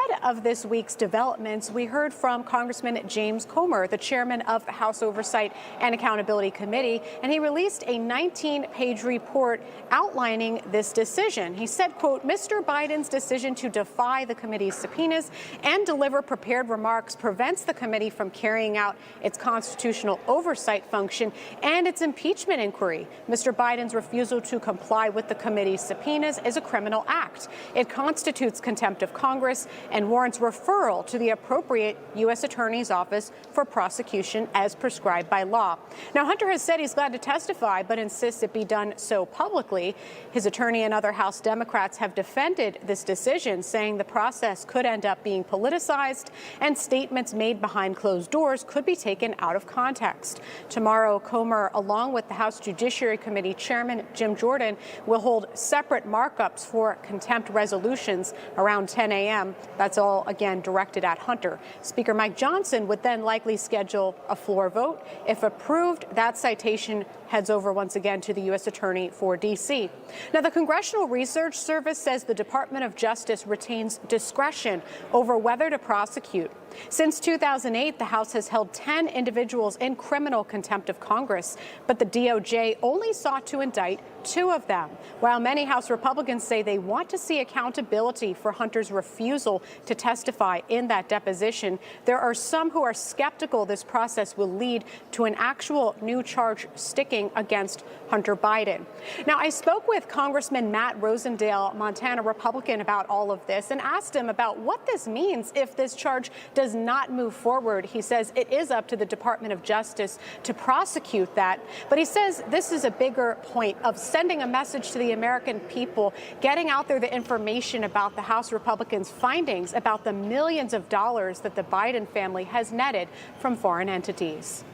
ahead of this week's developments, we heard from Congressman James Comer, the chairman of the House Oversight and Accountability Committee, and he released a 19-page report outlining this decision. He said, quote, Mr. Biden's decision to defy the committee's subpoenas and deliver prepared remarks prevents the committee from carrying out its constitutional oversight function and its impeachment inquiry. Mr. Biden's refusal to comply with the committee's subpoenas is a criminal act. It constitutes contempt of Congress and warrants referral to the appropriate U.S. Attorney's Office for prosecution as prescribed by law. Now, Hunter has said he's glad to testify, but insists it be done so publicly. His attorney and other House Democrats have defended this decision, saying the process could end up being politicized and statements made behind closed doors could be taken out of context. Tomorrow, Comer, along with the House Judiciary Committee Chairman Jim Jordan, will hold separate markups for contempt resolutions around 10 a.m. That's all, again, directed at Hunter. Speaker Mike Johnson would then likely schedule a floor vote. If approved, that citation heads over once again to the U.S. Attorney for D.C. Now, the Congressional Research Service says the Department of Justice retains discretion over whether to prosecute. Since 2008, the House has held 10 individuals in criminal contempt of Congress, but the DOJ only sought to indict 2 of them. While many House Republicans say they want to see accountability for Hunter's refusal to testify in that deposition, there are some who are skeptical this process will lead to an actual new charge sticking against Hunter Biden. Now, I spoke with Congressman Matt Rosendale, Montana Republican, about all of this and asked him about what this means if this charge does not move forward. He says it is up to the Department of Justice to prosecute that. But he says this is a bigger point of sending a message to the American people, getting out there the information about the House Republicans' findings about the millions of dollars that the Biden family has netted from foreign entities.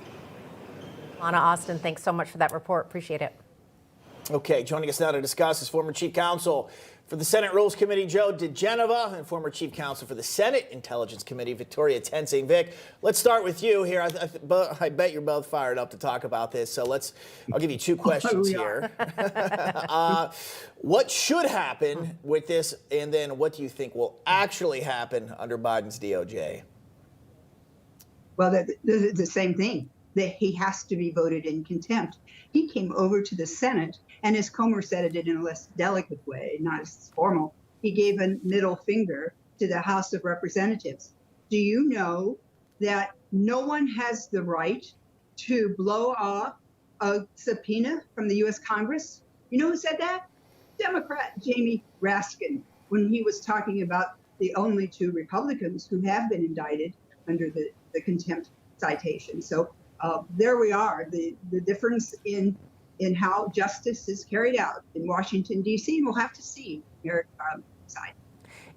Lana Austin, thanks so much for that report. Appreciate it. Okay, joining us now to discuss is former Chief Counsel for the Senate Rules Committee, Joe diGenova, and former Chief Counsel for the Senate Intelligence Committee, Victoria Toensing. Vic, let's start with you here. I bet you're both fired up to talk about this, so I'll give you 2 questions here. What should happen with this, and then what do you think will actually happen under Biden's DOJ? Well, the same thing, that he has to be voted in contempt. He came over to the Senate, and as Comer said it in a less delicate way, not as formal, he gave a middle finger to the House of Representatives. Do you know that no one has the right to blow off a subpoena from the U.S. Congress? You know who said that? Democrat Jamie Raskin, when he was talking about the only 2 Republicans who have been indicted under the contempt citation. So there we are, the difference in how justice is carried out in Washington, D.C. We'll have to see here side.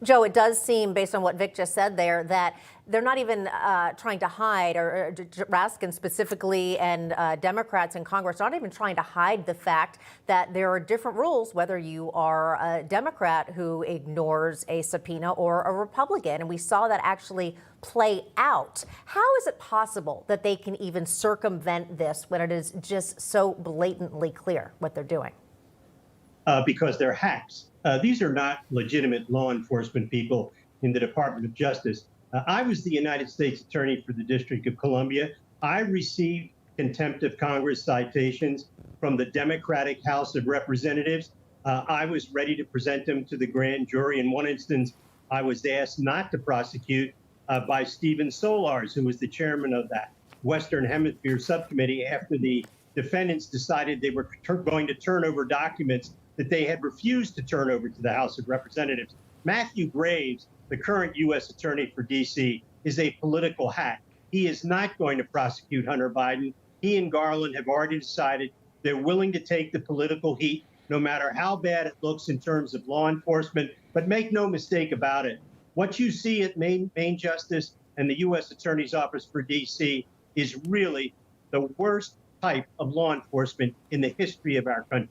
Joe, it does seem, based on what Vic just said there, that they're not even trying to hide, or Raskin specifically and Democrats in Congress not even trying to hide the fact that there are different rules, whether you are a Democrat who ignores a subpoena or a Republican. And we saw that actually play out. How is it possible that they can even circumvent this when it is just so blatantly clear what they're doing? Because they're hacks. These are not legitimate law enforcement people in the Department of Justice. I was the United States Attorney for the District of Columbia. I received contempt of Congress citations from the Democratic House of Representatives. I was ready to present them to the grand jury. In one instance, I was asked not to prosecute by Stephen Solars, who was the chairman of that Western Hemisphere subcommittee, after the defendants decided they were going to turn over documents that they had refused to turn over to the House of Representatives. Matthew Graves, the current U.S. Attorney for D.C., is a political hack. He is not going to prosecute Hunter Biden. He and Garland have already decided they're willing to take the political heat, no matter how bad it looks in terms of law enforcement. But make no mistake about it, what you see at Main Justice and the U.S. Attorney's Office for D.C. is really the worst type of law enforcement in the history of our country.